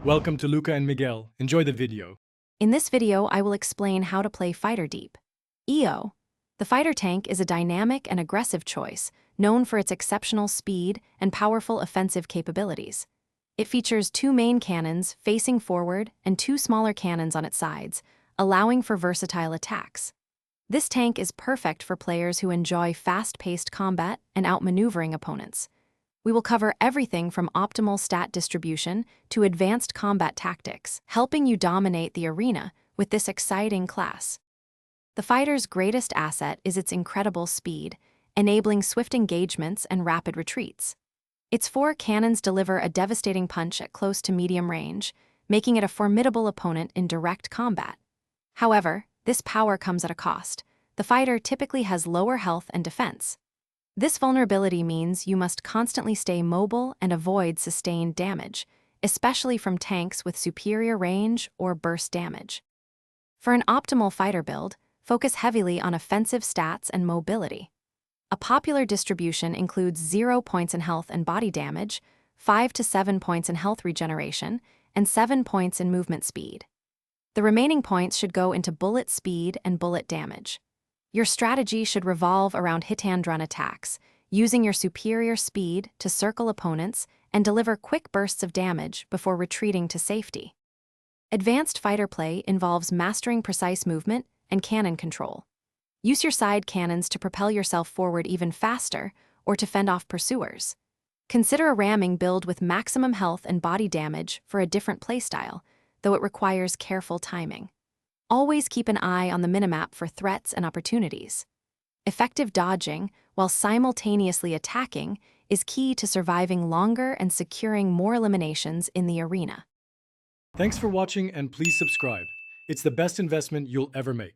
Welcome to Luca and Miguel. Enjoy the video. In this video, I will explain how to play Fighter Deep. EO. The fighter tank is a dynamic and aggressive choice, known for its exceptional speed and powerful offensive capabilities. It features two main cannons facing forward and two smaller cannons on its sides, allowing for versatile attacks. This tank is perfect for players who enjoy fast-paced combat and outmaneuvering opponents. We will cover everything from optimal stat distribution to advanced combat tactics, helping you dominate the arena with this exciting class. The fighter's greatest asset is its incredible speed, enabling swift engagements and rapid retreats. Its four cannons deliver a devastating punch at close to medium range, making it a formidable opponent in direct combat. However, this power comes at a cost. The fighter typically has lower health and defense. This vulnerability means you must constantly stay mobile and avoid sustained damage, especially from tanks with superior range or burst damage. For an optimal fighter build, focus heavily on offensive stats and mobility. A popular distribution includes 0 points in health and body damage, 5 to 7 points in health regeneration, and 7 points in movement speed. The remaining points should go into bullet speed and bullet damage. Your strategy should revolve around hit-and-run attacks, using your superior speed to circle opponents and deliver quick bursts of damage before retreating to safety. Advanced fighter play involves mastering precise movement and cannon control. Use your side cannons to propel yourself forward even faster or to fend off pursuers. Consider a ramming build with maximum health and body damage for a different playstyle, though it requires careful timing. Always keep an eye on the minimap for threats and opportunities. Effective dodging, while simultaneously attacking, is key to surviving longer and securing more eliminations in the arena. Thanks for watching and please subscribe. It's the best investment you'll ever make.